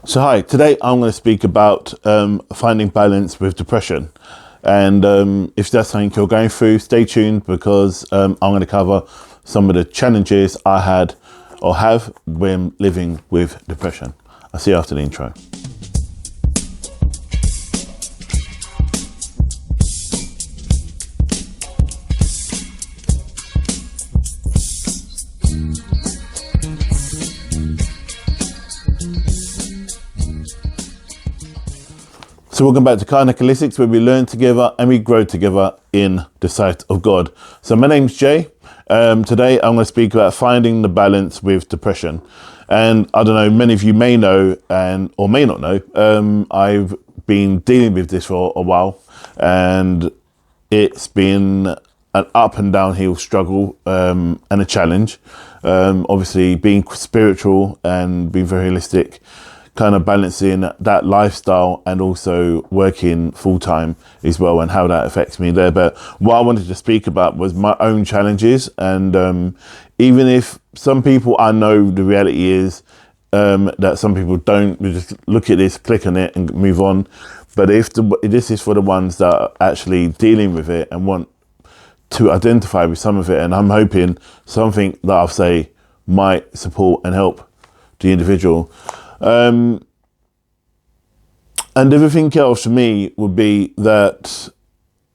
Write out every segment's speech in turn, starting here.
So hi, today I'm going to speak about finding balance with depression. And if that's something you're going through, stay tuned because I'm going to cover some of the challenges I had or have when living with depression. I'll see you after the intro. So welcome back to Narcissistic, where we learn together and we grow together in the sight of God. So my name's Jay. Today I'm going to speak about finding the balance with depression. And I don't know, many of you may know or may not know, I've been dealing with this for a while, and it's been an up and downhill struggle and a challenge. Obviously being spiritual and being very holistic, kind of balancing that lifestyle and also working full-time as well, and how that affects me there. But what I wanted to speak about was my own challenges, and even if some people, I know the reality is that some people don't, we just look at this, click on it and move on. But if this is for the ones that are actually dealing with it and want to identify with some of it, and I'm hoping something that I'll say might support and help the individual. And everything else for me would be that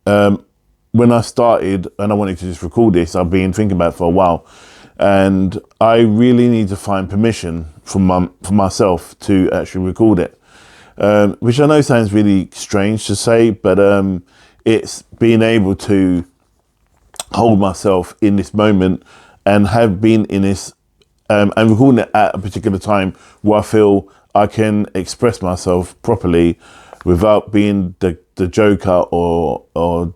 when I started and I wanted to just record this, I've been thinking about it for a while, and I really need to find permission from myself to actually record it, which I know sounds really strange to say, but it's being able to hold myself in this moment and have been in this and recording it at a particular time where I feel I can express myself properly without being the joker or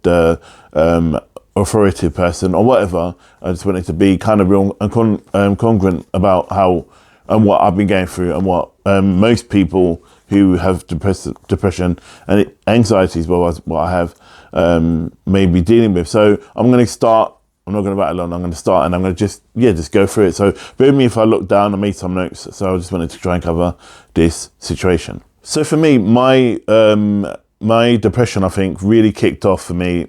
the authoritative person or whatever. I just wanted to be kind of real and congruent about how and what I've been going through, and what most people who have depression and anxiety as well as what I have may be dealing with. So I'm going to start. I'm not going to rattle on. I'm going to start, and I'm going to just go through it. So bear with me if I look down. I made some notes, so I just wanted to try and cover this situation. So for me, my depression, I think, really kicked off for me,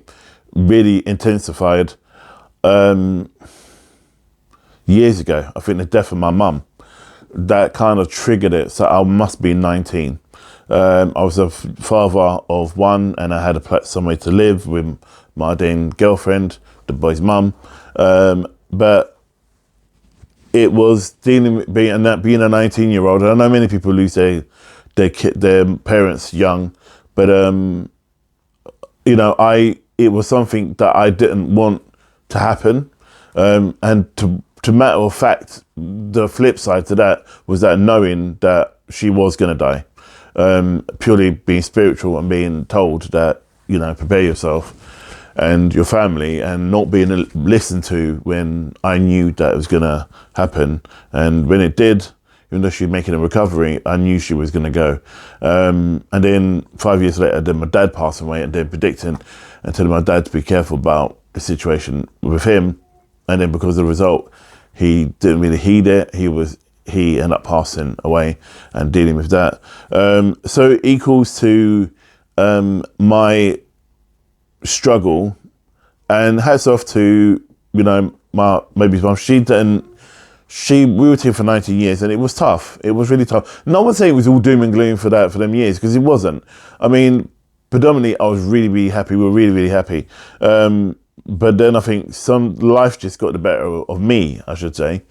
really intensified years ago. I think the death of my mum, that kind of triggered it. So I must be 19. I was a father of one, and I had a place somewhere to live with my then girlfriend, the boy's mum, but it was dealing with being a 19-year-old. I know many people lose their parents young, but it was something that I didn't want to happen, and to matter of fact, the flip side to that was that knowing that she was going to die, purely being spiritual and being told that, prepare yourself and your family, and not being listened to when I knew that it was going to happen. And when it did, even though she was making a recovery, I knew she was going to go. And then 5 years later, then my dad passed away, and they're predicting and telling my dad to be careful about the situation with him. And then because of the result, he didn't really heed it. He ended up passing away and dealing with that. So it equals to my struggle, and hats off to my baby's mum. We were together for 19 years, and it was tough. It was really tough. No one say it was all doom and gloom for them years, because it wasn't. I mean, predominantly I was really, really happy. We were really, really happy. But then I think some life just got the better of me, I should say.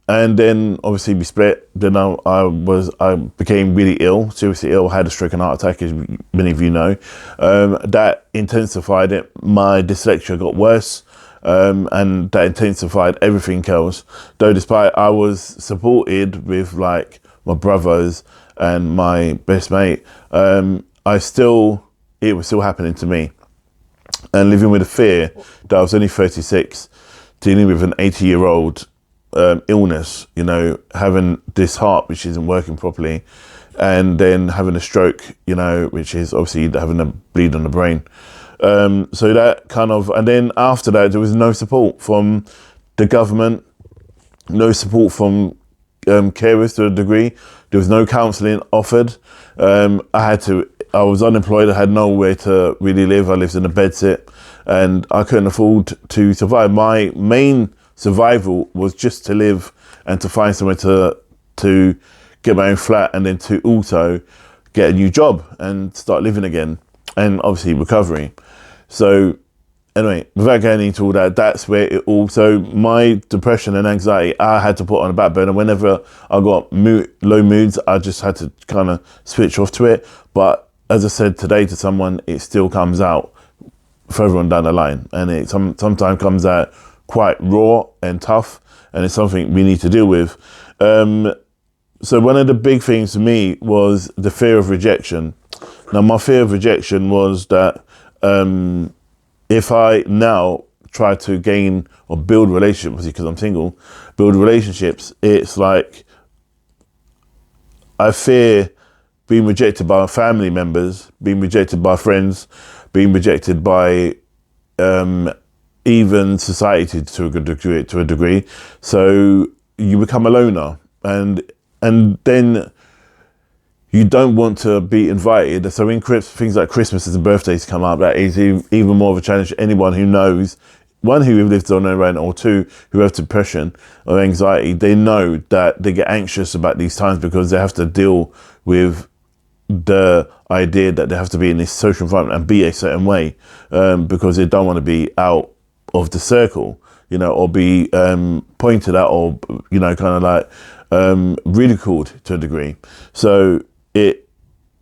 And then obviously we split. Then I became really ill, seriously ill. I had a stroke and heart attack, as many of you know. That intensified it. My dyslexia got worse, and that intensified everything else. Though despite I was supported with like my brothers and my best mate, it was still happening to me. And living with the fear that I was only 36, dealing with an 80-year-old illness, having this heart which isn't working properly, and then having a stroke, which is obviously having a bleed on the brain. So that kind of, and then after that, there was no support from the government, no support from carers to a degree. There was no counselling offered. I was unemployed. I had nowhere to really live. I lived in a bedsit, and I couldn't afford to survive. My main survival was just to live and to find somewhere to get my own flat, and then to also get a new job and start living again, and obviously recovery. So anyway, without getting into all that, that's where it all. So my depression and anxiety, I had to put on a back burner. Whenever I got low moods, I just had to kind of switch off to it. But as I said today to someone, it still comes out further on down the line, and it sometimes comes out quite raw and tough, and it's something we need to deal with. So one of the big things for me was the fear of rejection. Now, my fear of rejection was that if I now try to gain or build relationships, because I'm single, build relationships, it's like I fear being rejected by family members, being rejected by friends, being rejected by even society to a degree. So you become a loner, and then you don't want to be invited. So when things like Christmases and birthdays come up, that is even more of a challenge to anyone who knows, one, who lives on their own, or two, who have depression or anxiety. They know that they get anxious about these times because they have to deal with the idea that they have to be in this social environment and be a certain way, because they don't want to be out of the circle, or be pointed at, or kind of like ridiculed to a degree. So it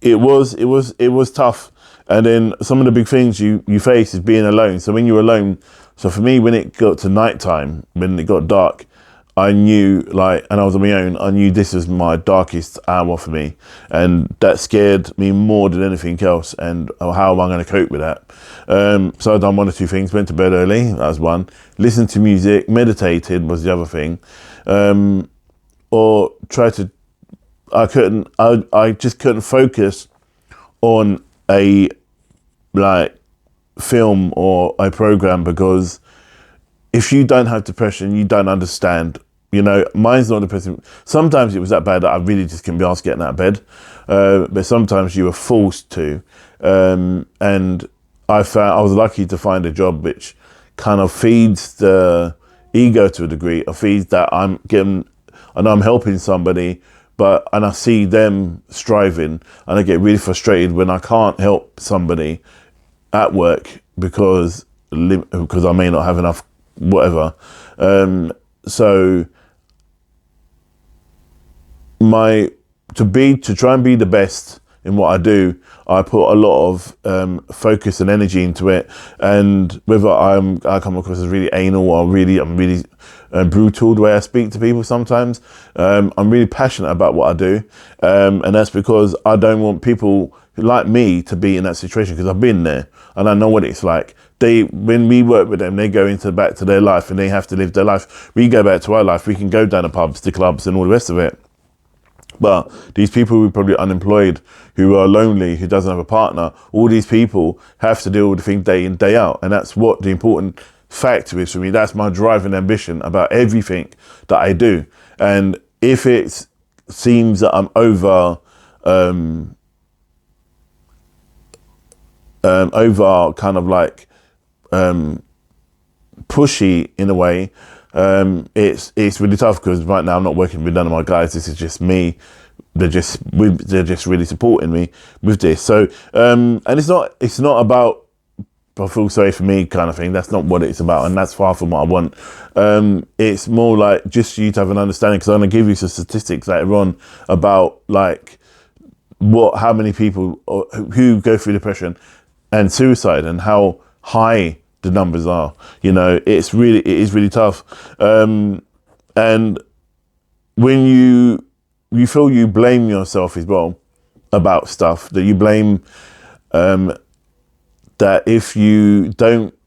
was tough. And then some of the big things you face is being alone. So when you're alone, so for me, when it got to nighttime, when it got dark, I knew, and I was on my own, I knew this was my darkest hour for me. And that scared me more than anything else. And how am I going to cope with that? So I've done one or two things. Went to bed early, that was one. Listened to music, meditated was the other thing. Or tried to, I just couldn't focus on a film or a program, because if you don't have depression, you don't understand. Mine's not depressing. Sometimes it was that bad that I really just couldn't be asked getting out of bed. But sometimes you were forced to. And I was lucky to find a job which kind of feeds the ego to a degree, or feeds that I'm helping somebody, and I see them striving, and I get really frustrated when I can't help somebody at work because I may not have enough whatever. So to try and be the best in what I do, I put a lot of focus and energy into it. And whether I come across as really anal, or I'm really brutal the way I speak to people sometimes, I'm really passionate about what I do, and that's because I don't want people like me to be in that situation, because I've been there and I know what it's like. When we work with them, they go back to their life, and they have to live their life. We go back to our life. We can go down the pubs, the clubs, and all the rest of it. But these people who are probably unemployed, who are lonely, who doesn't have a partner, all these people have to deal with the thing day in, day out. And that's what the important factor is for me. That's my drive and ambition about everything that I do. And if it seems that I'm over kind of pushy in a way, it's really tough, because right now I'm not working with none of my guys. This is just me. They're just really supporting me with this. So and it's not about I feel sorry for me kind of thing. That's not what it's about, and that's far from what I want. It's more like just for you to have an understanding, because I'm going to give you some statistics later on about how many people who go through depression and suicide, and how high the numbers are. It is really tough. And when you feel you blame yourself as well about stuff, that you blame that if you don't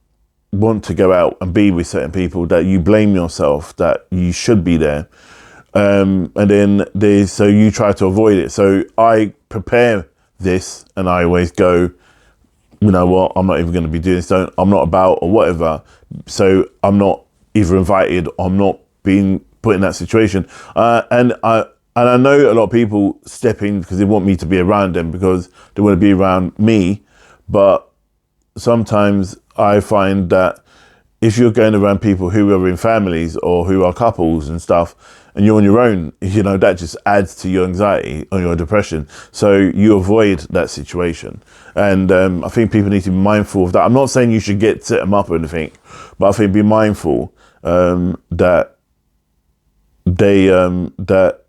want to go out and be with certain people, that you blame yourself that you should be there. And then so you try to avoid it. So I prepare this, and I always go, you know what, I'm not even going to be doing this. I'm not about, or whatever. So I'm not either invited, or I'm not being put in that situation. And I know a lot of people step in because they want me to be around them because they want to be around me. But sometimes I find that if you're going around people who are in families or who are couples and stuff, and you're on your own, that just adds to your anxiety or your depression. So you avoid that situation. And I think people need to be mindful of that. I'm not saying you should set them up or anything, but I think be mindful that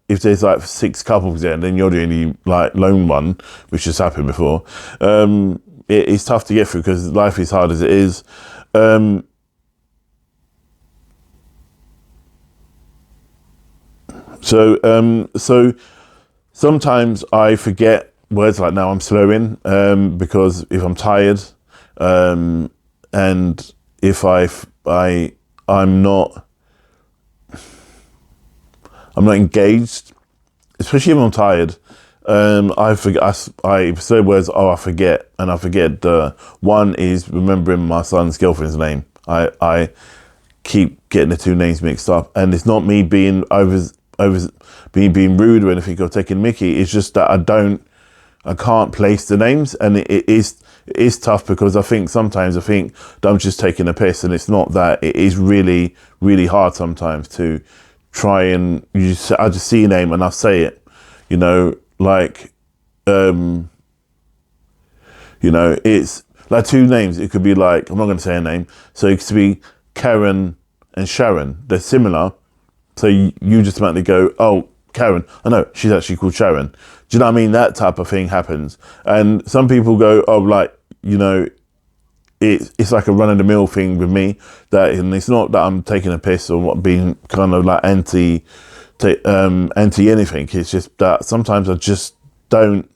if there's like 6 couples there and then you're the only like lone one, which has happened before, it's tough to get through because life is hard as it is. So sometimes I forget words like now I'm slowing because if I'm tired and if I'm not engaged, especially if I'm tired. I forget. I say words. I forget, and I forget. One is remembering my son's girlfriend's name. I keep getting the 2 names mixed up, and it's not me being being rude or anything or taking mickey. It's just that I can't place the names, and it is tough because I think sometimes that I'm just taking a piss, and it's not that. It is really, really hard sometimes to try and I just see a name and I say it, it's like 2 names. It could be like, I'm not going to say a name. So it could be Karen and Sharon. They're similar. So you just automatically go, oh, Karen. I know she's actually called Sharon. Do you know what I mean? That type of thing happens. And some people go, oh, it's like a run-of-the-mill thing with me, and it's not that I'm taking a piss or being kind of like anti anything. It's just that sometimes I just don't.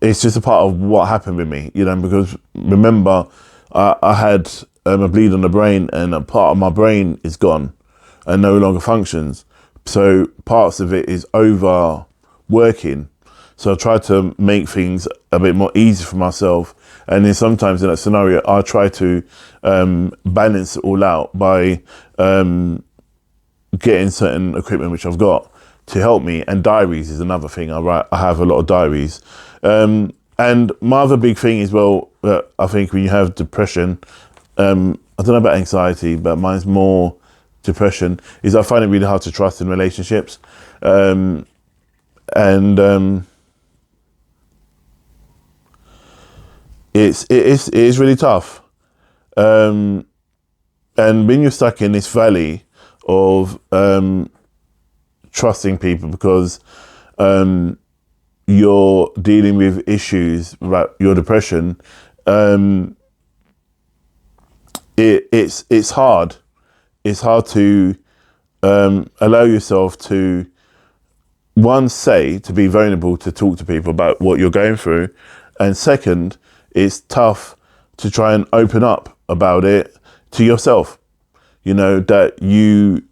It's just a part of what happened with me, because remember, I had a bleed on the brain, and a part of my brain is gone and no longer functions. So parts of it is overworking. So I try to make things a bit more easy for myself. And then sometimes in that scenario, I try to balance it all out by getting certain equipment which I've got to help me. And diaries is another thing. I have a lot of diaries. And my other big thing is, I think when you have depression, I don't know about anxiety, but mine's more depression, is I find it really hard to trust in relationships. It is really tough. And when you're stuck in this valley of trusting people because you're dealing with issues about your depression, it's hard. It's hard to allow yourself to, to be vulnerable, to talk to people about what you're going through, and second, it's tough to try and open up about it to yourself. That you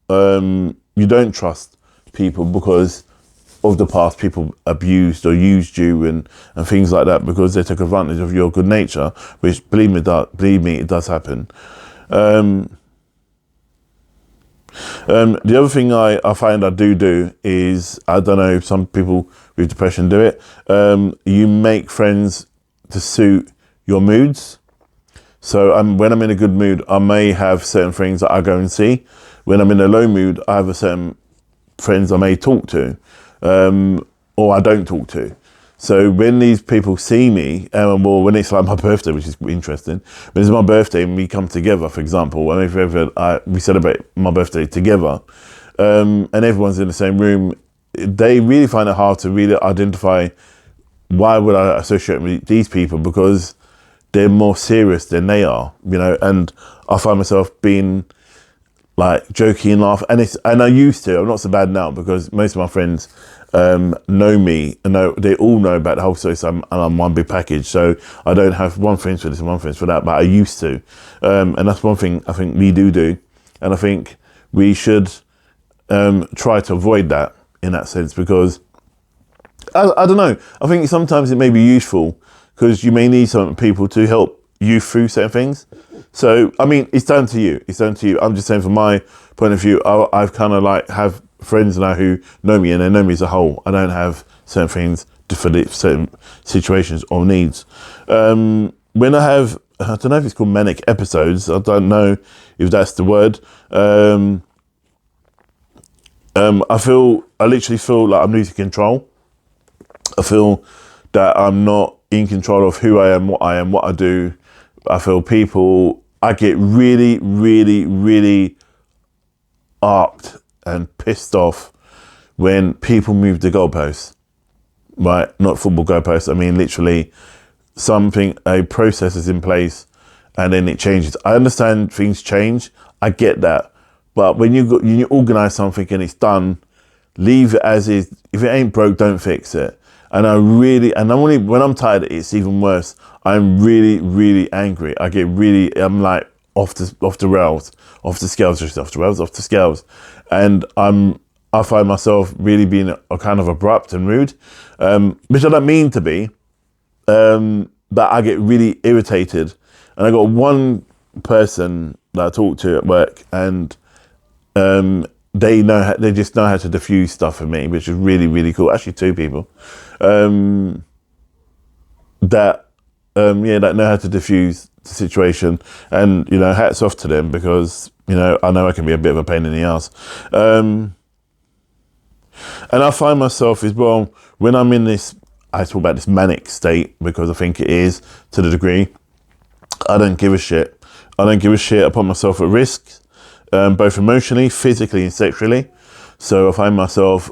don't trust people because of the past. People abused or used you and things like that because they took advantage of your good nature, which believe me, it does happen. The other thing I find I do is, I don't know if some people with depression do it, you make friends to suit your moods. So when I'm in a good mood, I may have certain friends that I go and see. When I'm in a low mood, I have a certain friends I may talk to, or I don't talk to. So when these people see me, when it's like my birthday, which is interesting, when it's my birthday and we come together, for example, we celebrate my birthday together, and everyone's in the same room, they really find it hard to really identify why would I associate with these people, because they're more serious than they are, and I find myself being like joking and laugh, and I used to. I'm not so bad now because most of my friends know me, and they all know about the whole Socialisation, and I'm one big package. So I don't have one friend for this and one friend for that, but I used to, and that's one thing I think we do, and I think we should try to avoid that in that sense, because I don't know. I think sometimes it may be useful because you may need some people to help you through certain things. So, I mean, it's down to you. It's down to you. I'm just saying, from my point of view, I've kind of like have friends now who know me, and they know me as a whole. I don't have certain things for certain situations or needs. When I have, I don't know if it's called manic episodes. I don't know if that's the word. I literally feel like I'm losing control. I feel that I'm not in control of who I am, what I do. I feel I get really, really, really arced and pissed off when people move the goalposts, right? Not football goalposts. I mean, literally a process is in place and then it changes. I understand things change. I get that. But when you organize something and it's done, leave it as is. If it ain't broke, don't fix it. And when I'm tired, it's even worse. I'm really, really angry. I'm like off the rails, off the scales. And I find myself really being a kind of abrupt and rude, which I don't mean to be, but I get really irritated. And I got one person that I talk to at work, and they just know how to diffuse stuff for me, which is really, really cool. Actually, two people that know how to diffuse the situation, and hats off to them, because I know I can be a bit of a pain in the ass. And I find myself as well, when I'm in this, I talk about this manic state, because I think it is, to the degree, I don't give a shit. I don't give a shit. I put myself at risk, both emotionally, physically and sexually. So I find myself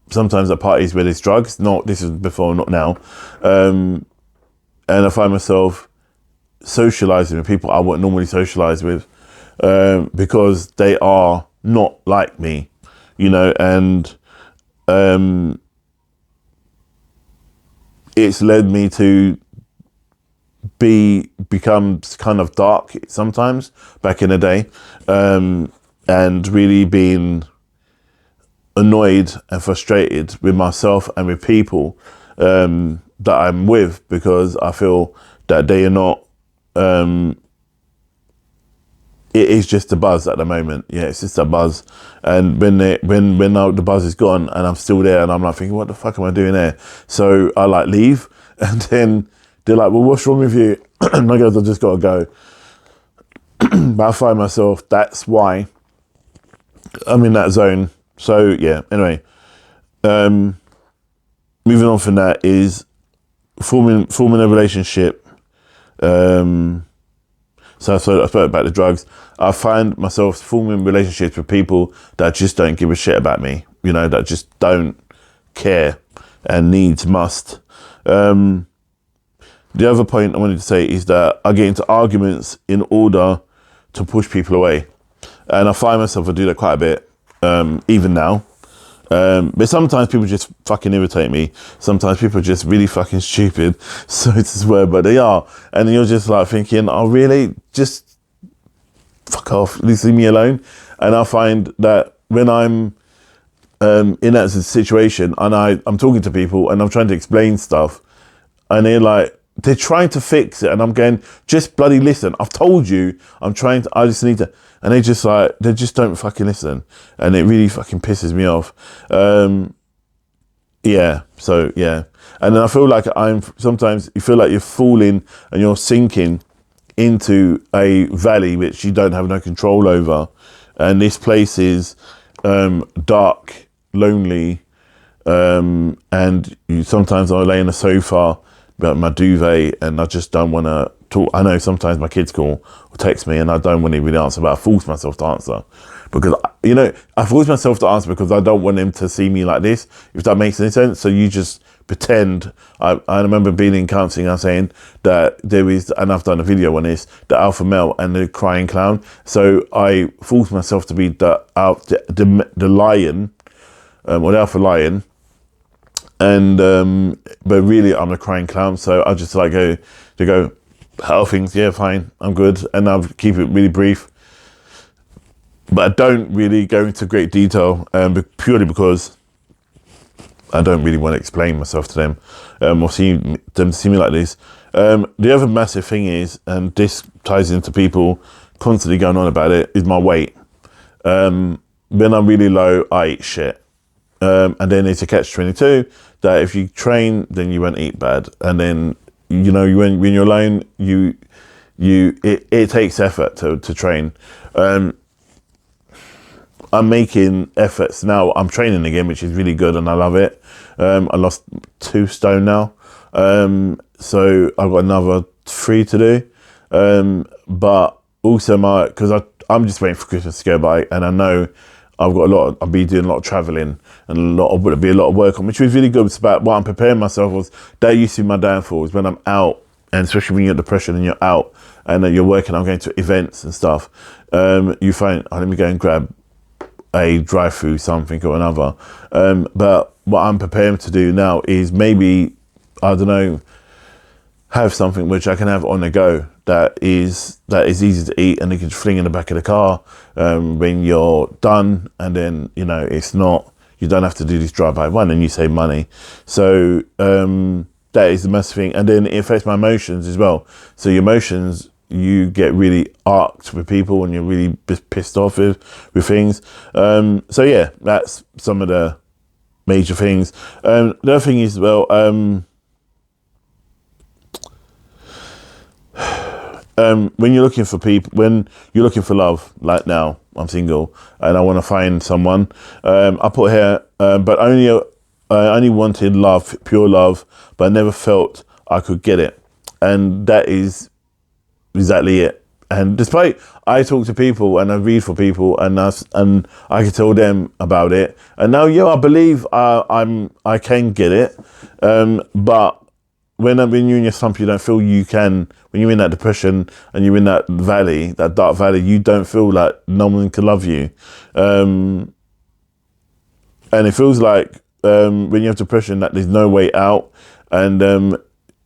sometimes at parties where there's drugs. This is before, not now. And I find myself socializing with people I wouldn't normally socialize with, because they are not like me, and it's led me to become kind of dark sometimes back in the day, and really being annoyed and frustrated with myself and with people that I'm with, because I feel that they are not. It is just a buzz at the moment. Yeah, it's just a buzz. And when the buzz is gone and I'm still there, and I'm like thinking, what the fuck am I doing there? So I like leave, and then they're like, well, what's wrong with you? And I go, I just gotta go. But I find myself, that's why I'm in that zone. So yeah, anyway, moving on from that is forming a relationship. So I spoke about the drugs. I find myself forming relationships with people that just don't give a shit about me, that just don't care and must. The other point I wanted to say is that I get into arguments in order to push people away. And I find myself, I do that quite a bit, even now. But sometimes people just fucking irritate me. Sometimes people are just really fucking stupid. So it's a word, but they are. And you're just like thinking, oh really? Just fuck off, leave me alone. And I find that when I'm in that situation, and I'm talking to people and I'm trying to explain stuff, and they're trying to fix it, and I'm going, just bloody listen. I've told you, I just need to. And they just don't fucking listen. And it really fucking pisses me off. Yeah. And then I feel like sometimes you feel like you're falling and you're sinking into a valley which you don't have no control over. And this place is dark, lonely, and sometimes I lay on the sofa about my duvet, and I just don't want to talk. I know sometimes my kids call or text me and I don't want to really answer, but I force myself to answer, because I force myself to answer because I don't want them to see me like this, if that makes any sense. So you just pretend. I remember being in counselling, I'm saying that there is, and I've done a video on this, the alpha male and the crying clown. So I force myself to be the lion, or the alpha lion, and but really I'm the crying clown. So I just go, how are things? Yeah, fine, I'm good, and I'll keep it really brief. But I don't really go into great detail, purely because I don't really want to explain myself to them, or see them see me like this. The other massive thing is, and this ties into people constantly going on about it, is my weight. When I'm really low, I eat shit. And then it's a catch-22 that if you train, then you won't eat bad. And then, you know, when you're alone, it takes effort to train. I'm making efforts now. I'm training again, which is really good, and I love it. I lost 2 stone now. So I've got another 3 to do. But also because I'm just waiting for Christmas to go by, and I know I'll be doing a lot of traveling, and there'll be a lot of work on, which was really good. It's about what I'm preparing myself was. That used to be my downfall, is when I'm out, and especially when you're at depression and you're out and you're working, I'm going to events and stuff. You find, let me go and grab a drive-through something or another. But what I'm preparing to do now is maybe, I don't know, have something which I can have on the go that is easy to eat, and you can fling in the back of the car when you're done, and then, you know, you don't have to do this drive-by one, and you save money. So that is the massive thing. And then it affects my emotions as well. So your emotions, you get really arced with people, and you're really pissed off with things. So yeah, that's some of the major things. The other thing is, well, when you're looking for people, when you're looking for love, like now, I'm single and I want to find someone. I put here, but I only wanted love, pure love, but I never felt I could get it. And that is exactly it. And despite I talk to people and I read for people, and I can tell them about it. And now, yeah, I believe I can get it. But when you're in your slump, you don't feel you can. When you're in that depression and you're in that valley, that dark valley, you don't feel like no one can love you. And it feels like when you have depression that there's no way out, and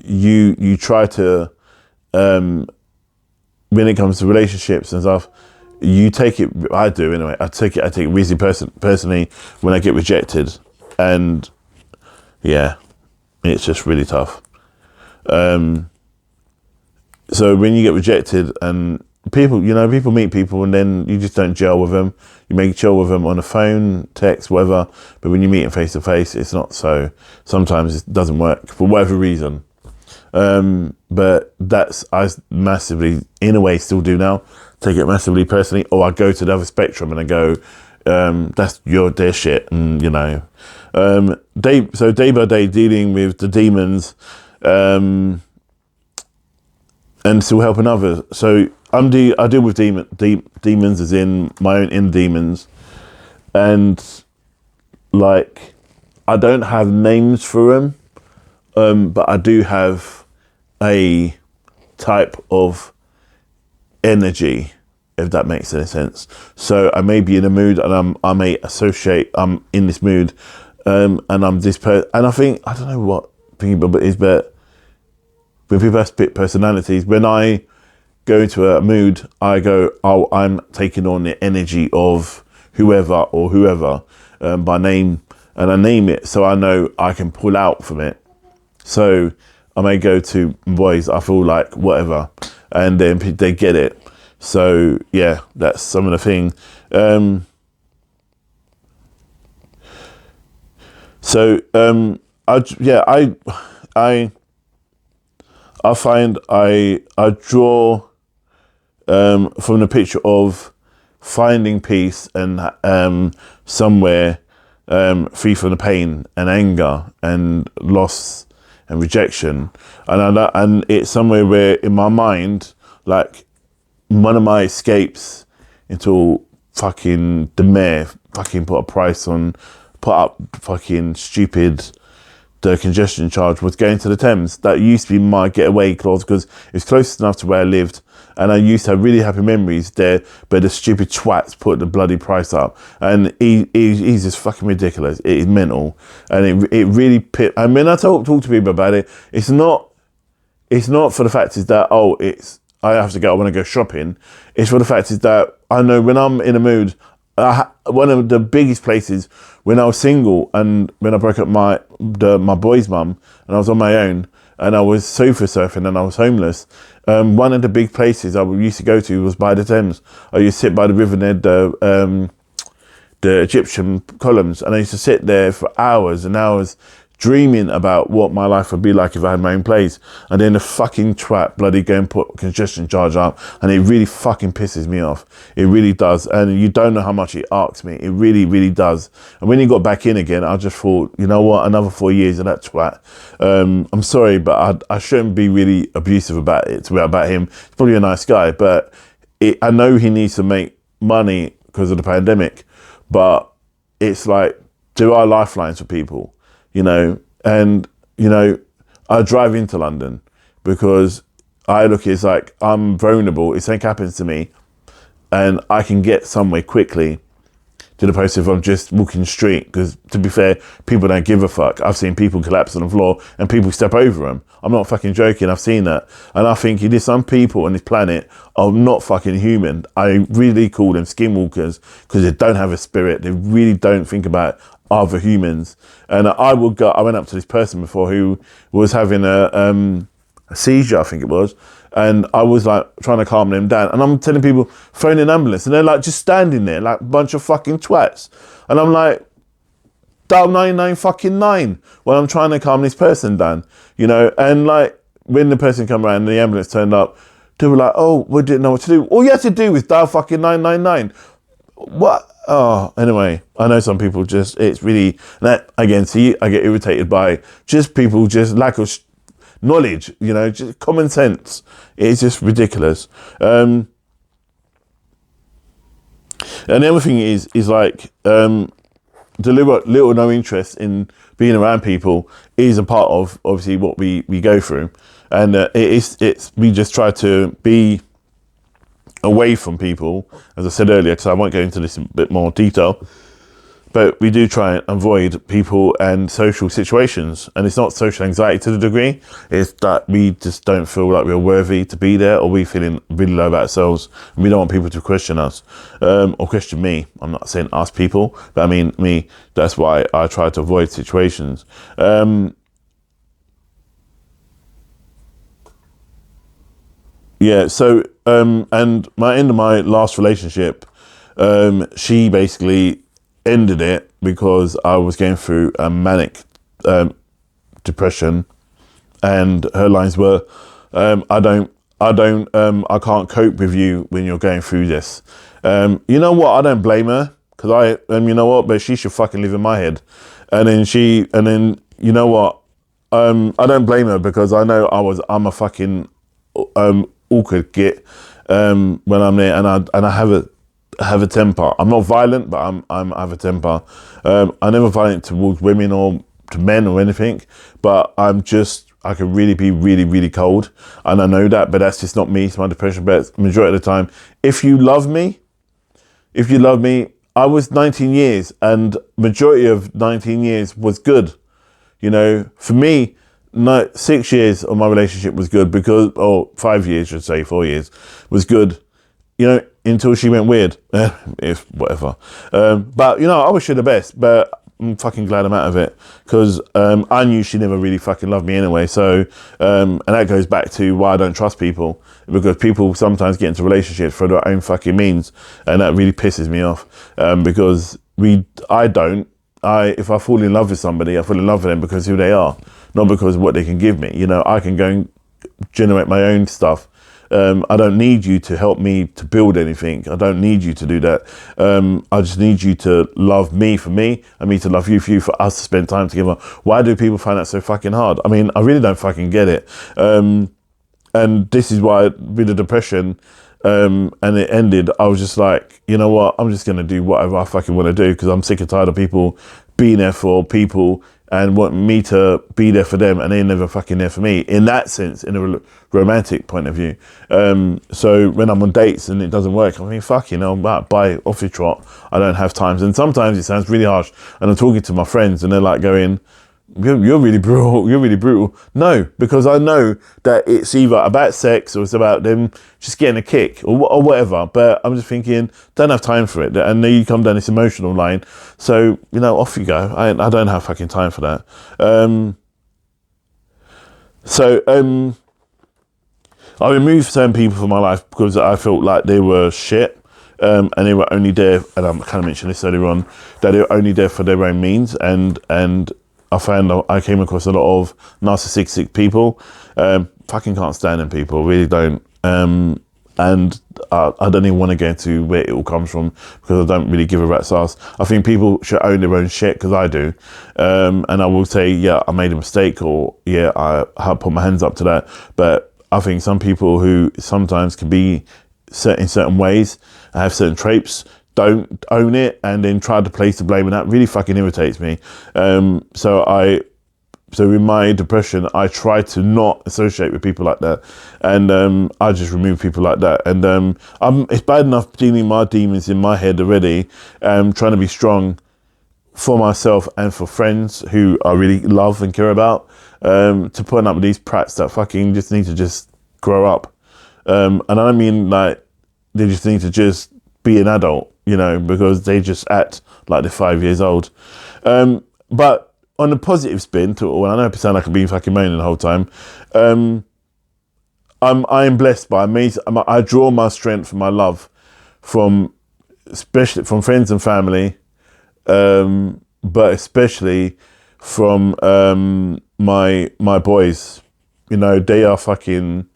you try to, when it comes to relationships and stuff, you take it. I do anyway. I take it really personally when I get rejected, and yeah, it's just really tough. So when you get rejected, and people meet people, and then you just don't gel with them. You may gel with them on the phone, text, whatever, but when you meet them face to face, it's not so. Sometimes it doesn't work for whatever reason. But I massively, in a way, still do now, take it massively personally, or I go to the other spectrum and I go, that's their shit, and you know, day by day dealing with the demons, and still helping others. So I deal with demons as in my own inner demons, and like I don't have names for them, but I do have a type of energy, if that makes any sense. So I may be in a mood, and I may associate I'm in this mood, and I'm this person, and I don't know what thinking about it is, but when people have split personalities, when I go into a mood, I go, oh, I'm taking on the energy of whoever by name, and I name it so I know I can pull out from it. So I may go to boys, I feel like whatever, and then they get it. So yeah, that's some of the thing. I find I draw from the picture of finding peace and somewhere free from the pain and anger and loss and rejection, and it's somewhere where in my mind, like one of my escapes into fucking the mayor fucking put up fucking stupid the congestion charge was going to the Thames. That used to be my getaway clause because it was close enough to where I lived, and I used to have really happy memories there, but the stupid twats put the bloody price up, and he's just fucking ridiculous. It is mental, and it really and when I talk to people about it, it's not for the fact is that I have to go, I want to go shopping. It's for the fact is that I know when I'm in a mood, one of the biggest places when I was single and when I broke up my boy's mum and I was on my own and I was sofa surfing and I was homeless. One of the big places I used to go to was by the Thames. I used to sit by the river near the Egyptian columns, and I used to sit there for hours and hours dreaming about what my life would be like if I had my own place. And then the fucking twat bloody go and put congestion charge up, and it really fucking pisses me off. It really does. And you don't know how much it arcs me. It really, really does. And when he got back in again, I just thought, you know what, another 4 years of that twat. I'm sorry, but I shouldn't be really abusive about it, about him. He's probably a nice guy, but I know he needs to make money because of the pandemic, but it's like, there are lifelines for people. And I drive into London because I look, it's like I'm vulnerable. If something happens to me and I can get somewhere quickly to the post if I'm just walking the street, because to be fair, people don't give a fuck. I've seen people collapse on the floor and people step over them. I'm not fucking joking. I've seen that. And I think there's some people on this planet are not fucking human. I really call them skinwalkers because they don't have a spirit. They really don't think about other humans. And I went up to this person before who was having a seizure, I think it was, and I was like trying to calm them down, and I'm telling people phone an ambulance, and they're like just standing there like a bunch of fucking twats, and I'm like, dial 999 fucking 9 while I'm trying to calm this person down, and like when the person come around and the ambulance turned up, they were like, oh, we didn't know what to do. All you had to do was dial fucking 999. What? Oh, anyway, I know some people it's really, that again, see, I get irritated by just people, just lack of knowledge, just common sense. It's just ridiculous. And the other thing is like, deliberate little or no interest in being around people is a part of obviously what we go through. And we just try to be away from people, as I said earlier, because I won't go into this in a bit more detail, but we do try and avoid people and social situations. And it's not social anxiety to the degree, it's that we just don't feel like we're worthy to be there, or we're feeling really low about ourselves, and we don't want people to question us, or question me. I'm not saying us people, but I mean me. That's why I try to avoid situations. Yeah, so and my end of my last relationship, she basically ended it because I was going through a manic depression, and her lines were, I can't cope with you when you're going through this. You know what? I don't blame her, because you know what? But she should fucking live in my head. And then you know what? I don't blame her, because I know I'm a fucking awkward git when I'm there, and I have a temper. I'm not violent, but I have a temper. I'm never violent towards women or to men or anything, but I can really be really, really cold, and I know that, but that's just not me. It's my depression. But majority of the time, if you love me, I was 19 years, and majority of 19 years was good. For me, 6 years of my relationship was good, because, or 5 years, should say, 4 years was good, until she went weird. If whatever. But I wish her the best, but I'm fucking glad I'm out of it, because I knew she never really fucking loved me anyway. So, and that goes back to why I don't trust people, because people sometimes get into relationships for their own fucking means, and that really pisses me off. Because if I fall in love with somebody, I fall in love with them because of who they are, not because of what they can give me. I can go and generate my own stuff. I don't need you to help me to build anything. I don't need you to do that. I just need you to love me for me, and me to love you for you, for us to spend time together. Why do people find that so fucking hard? I mean, I really don't fucking get it. And this is why, with the depression, and it ended, I was just like, you know what, I'm just going to do whatever I fucking want to do, because I'm sick and tired of people being there for people and want me to be there for them, and they're never fucking there for me, in that sense, in a romantic point of view. So when I'm on dates and it doesn't work, I mean, bye, off your trot. I don't have times. And sometimes it sounds really harsh, and I'm talking to my friends and they're like going, you're really brutal. You're really brutal. No, because I know that it's either about sex or it's about them just getting a kick or whatever. But I'm just thinking, don't have time for it. And then you come down this emotional line. So, off you go. I don't have fucking time for that. I removed certain people from my life because I felt like they were shit. And they were only there, and I kind of mentioned this earlier on, that they were only there for their own means. And I found I came across a lot of narcissistic people. Fucking can't stand them people, really don't. And I don't even want to get into where it all comes from because I don't really give a rat's ass. I think people should own their own shit because I do. And I will say, yeah, I made a mistake, or yeah, I put my hands up to that. But I think some people who sometimes can be in certain ways, have certain traits, don't own it, and then try to place the blame, and that really fucking irritates me. So in my depression, I try to not associate with people like that, and I just remove people like that. And it's bad enough dealing my demons in my head already, trying to be strong for myself and for friends who I really love and care about, to put up with these prats that fucking just need to just grow up. And I mean, like, they just need to just be an adult, because they just act like they're 5 years old. But on the positive spin, I know it sounds like I've been fucking moaning the whole time. I am blessed by amazing. I draw my strength and my love especially from friends and family, but especially from my boys. They are fucking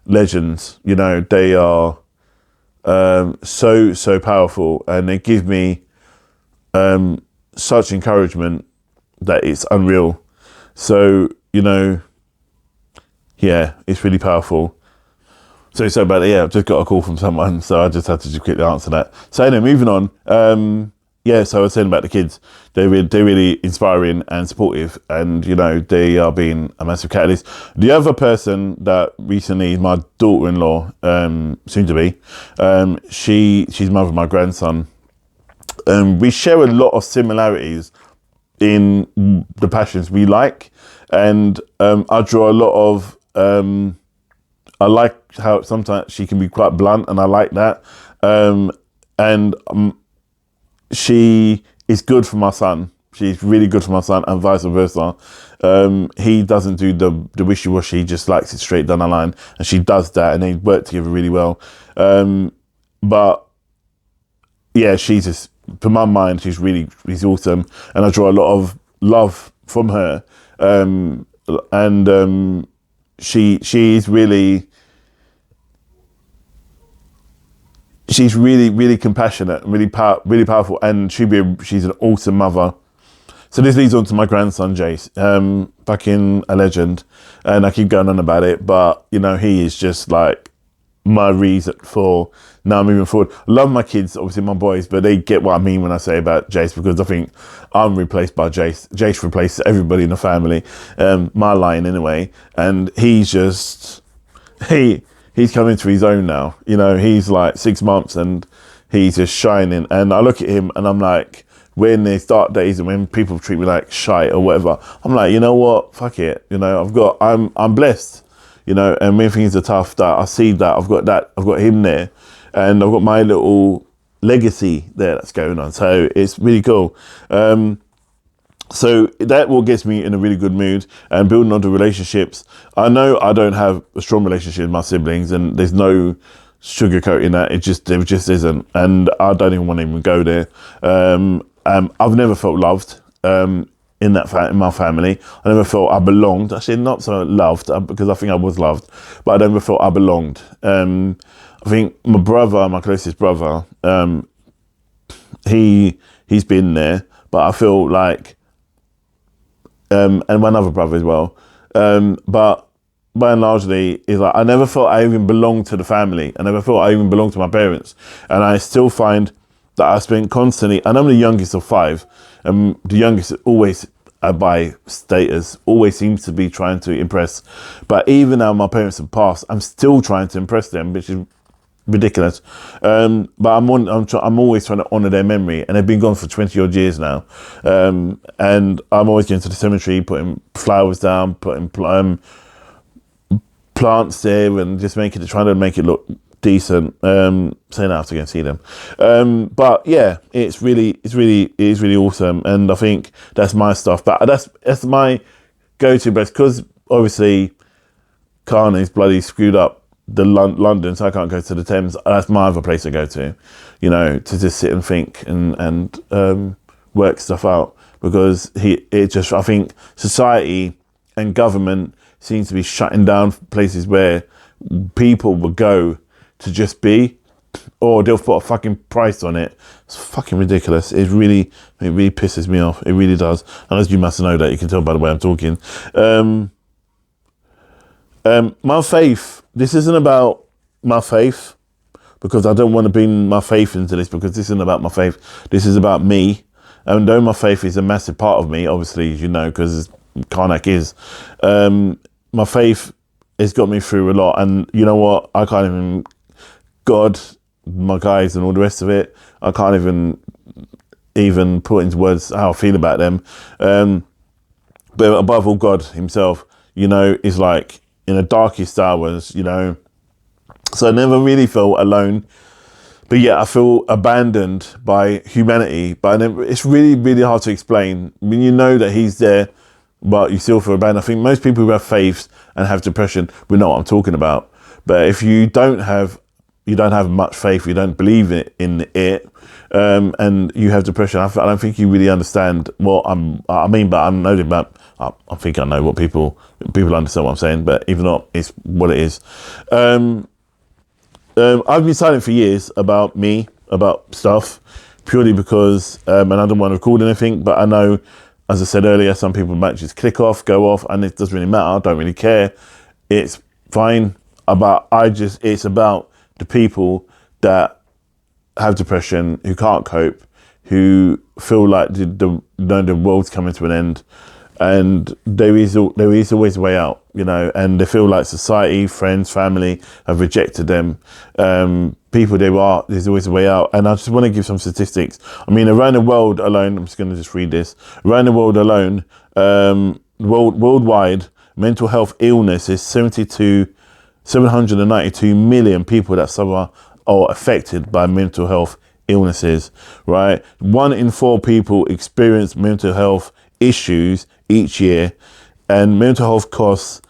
legends. They are so powerful, and they give me such encouragement that it's unreal. So yeah, it's really powerful. So about it, yeah, I've just got a call from someone, so I just had to just quickly answer that. So anyway, moving on. Yeah, so I was saying about the kids. They're really inspiring and supportive, and they are being a massive catalyst. The other person that recently is my daughter-in-law, soon to be, she's mother of my grandson. We share a lot of similarities in the passions we like, and I draw a lot of. I like how sometimes she can be quite blunt, and I like that. She is good for my son. She's really good for my son, and vice versa. He doesn't do the wishy-washy, he just likes it straight down the line, and she does that, and they work together really well. But yeah, she's just, for my mind, she's awesome, and I draw a lot of love from her. She's really compassionate, really powerful, and she's an awesome mother. So this leads on to my grandson Jace, fucking a legend, and I keep going on about it, but he is just like my reason for now moving forward. I love my kids, obviously my boys, but they get what I mean when I say about Jace, because I think I'm replaced by Jace. Jace replaces everybody in the family, my line anyway, and he's coming to his own now. He's like 6 months and he's just shining. And I look at him and I'm like, when there's dark days and when people treat me like shite or whatever, I'm like, you know what? Fuck it. I'm blessed. And when things are tough, that I see that I've got him there, and I've got my little legacy there that's going on. So it's really cool. So that will get me in a really good mood, and building on the relationships. I know I don't have a strong relationship with my siblings, and there's no sugarcoating that. There just isn't, and I don't even want to even go there. I've never felt loved in my family. I never felt I belonged. Actually, not so loved, because I think I was loved, but I never felt I belonged. I think my brother, my closest brother, he's been there, but I feel like. And my other brother as well. But by and largely, is like I never felt I even belonged to the family. I never felt I even belonged to my parents. And I still find that I spent constantly, and I'm the youngest of 5, and the youngest always, by status, always seems to be trying to impress. But even now my parents have passed, I'm still trying to impress them, which is ridiculous. But I'm always trying to honour their memory, and they've been gone for 20 odd years now. And I'm always going to the cemetery, putting flowers down, putting plants there, and just trying to make it look decent. Saying I have to go and see them. But yeah, it is really awesome, and I think that's my stuff. But that's my go-to best, because obviously Carney's bloody screwed up the London, so I can't go to the Thames. That's my other place to go to, to just sit and think and work stuff out, because I think society and government seems to be shutting down places where people would go to just be, or they'll put a fucking price on it. It's fucking ridiculous. It really pisses me off. It really does. And as you must know that, you can tell by the way I'm talking. My faith, this isn't about my faith, because I don't want to bring my faith into this, because this isn't about my faith. This is about me. And though my faith is a massive part of me, obviously, as you know, because Karnak is, my faith has got me through a lot. And you know what? I can't even, God, my guys and all the rest of it, I can't even put into words how I feel about them. But above all, God himself, is like, in the darkest hours, so I never really felt alone, but yet I feel abandoned by humanity. But it's really, really hard to explain when you know that he's there, but you still feel abandoned. I think most people who have faiths and have depression will know what I'm talking about. But if you don't have much faith, you don't believe in it, and you have depression, I don't think you really understand what I mean. But I think I know what people understand what I'm saying, but if not, it's what it is. I've been silent for years about stuff, purely because, and I don't want to record anything, but I know, as I said earlier, some people might just click off, go off, and it doesn't really matter. I don't really care. It's fine. It's about the people that have depression, who can't cope, who feel like the world's coming to an end. And there is always a way out, and they feel like society, friends, family have rejected them. There's always a way out. And I just want to give some statistics. I mean, around the world alone, I'm just going to just read this. Around the world alone, worldwide, mental health illness is 792 million people that suffer or affected by mental health illnesses, right? 1 in 4 people experience mental health issues each year, and mental health costs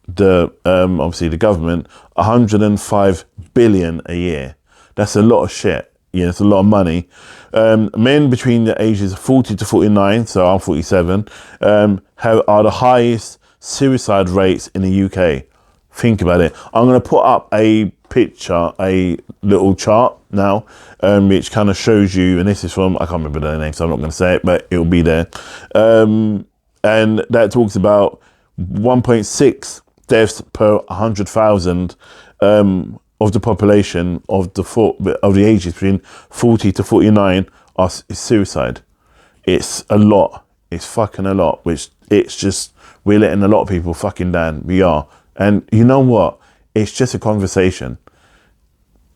obviously the government 105 billion a year. That's a lot of shit. It's a lot of money. Men between the ages of 40 to 49, so I'm 47, are the highest suicide rates in the UK. Think about it. I'm going to put up a picture, a little chart now, which kind of shows you, and this is from, I can't remember their name, so I'm not going to say it, but it'll be there. And that talks about 1.6 deaths per 100,000 of the population of the ages between 40 to 49 is suicide. It's a lot. It's fucking a lot, which it's just, we're letting a lot of people fucking down. We are. And you know what? It's just a conversation.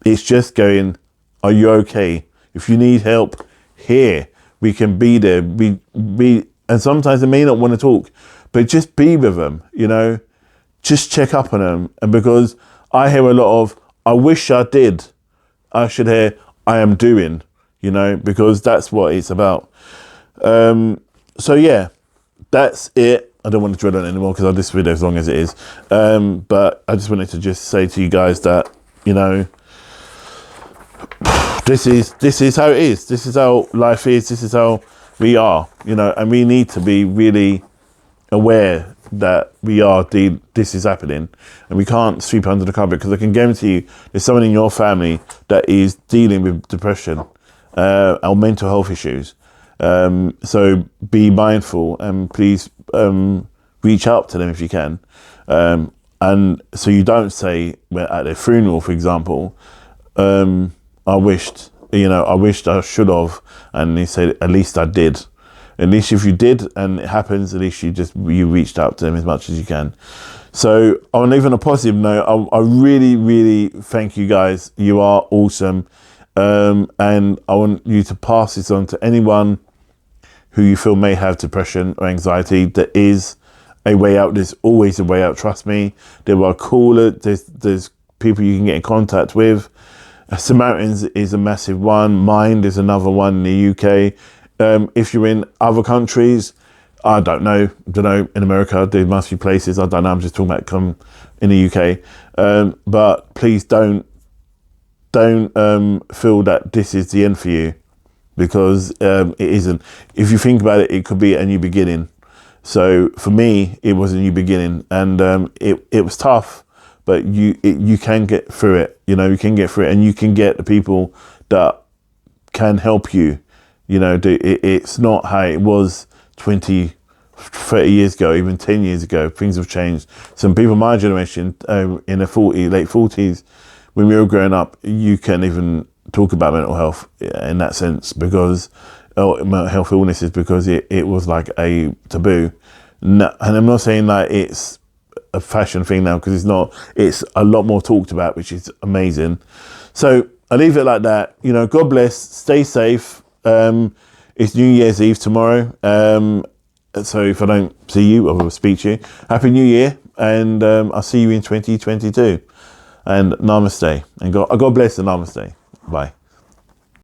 It's just going, are you okay? If you need help, here, we can be there. And sometimes they may not want to talk, but just be with them, just check up on them. And because I hear a lot of, I wish I did, I should hear, I am doing, because that's what it's about. So yeah, that's it. I don't want to dwell on it anymore because I'll this video as long as it is. But I just wanted to just say to you guys that, this is how it is. This is how life is. This is how we are, and we need to be really aware that this is happening, and we can't sweep under the carpet, because I can guarantee you there's someone in your family that is dealing with depression or mental health issues. So be mindful, and please reach out to them if you can. And so you don't say at their funeral, for example, I wished I should have, and they say, at least I did. At least if you did and it happens, at least you reached out to them as much as you can. So on even a positive note, I really, really thank you guys. You are awesome. And I want you to pass this on to anyone who you feel may have depression or anxiety. There is a way out. There's always a way out. Trust me. There are callers. There's people you can get in contact with. Samaritans is a massive one. Mind is another one in the UK. If you're in other countries, I don't know, in America, there must be places, I don't know, I'm just talking about in the UK. But please don't feel that this is the end for you, because it isn't. If you think about it, it could be a new beginning. So for me, it was a new beginning, and it was tough, but you can get through it. You can get through it, and you can get the people that can help you. It's not how it was 20, 30 years ago, even 10 years ago. Things have changed. Some people my generation, in the late 40s, when we were growing up, you can't even talk about mental health in that sense, because mental health illnesses, because it was like a taboo. No, and I'm not saying that it's a fashion thing now, because it's not. It's a lot more talked about, which is amazing. So I leave it like that. God bless. Stay safe. It's New Year's Eve tomorrow. So if I don't see you, I will speak to you. Happy New Year, and I'll see you in 2022. And namaste. And God bless and namaste. Bye.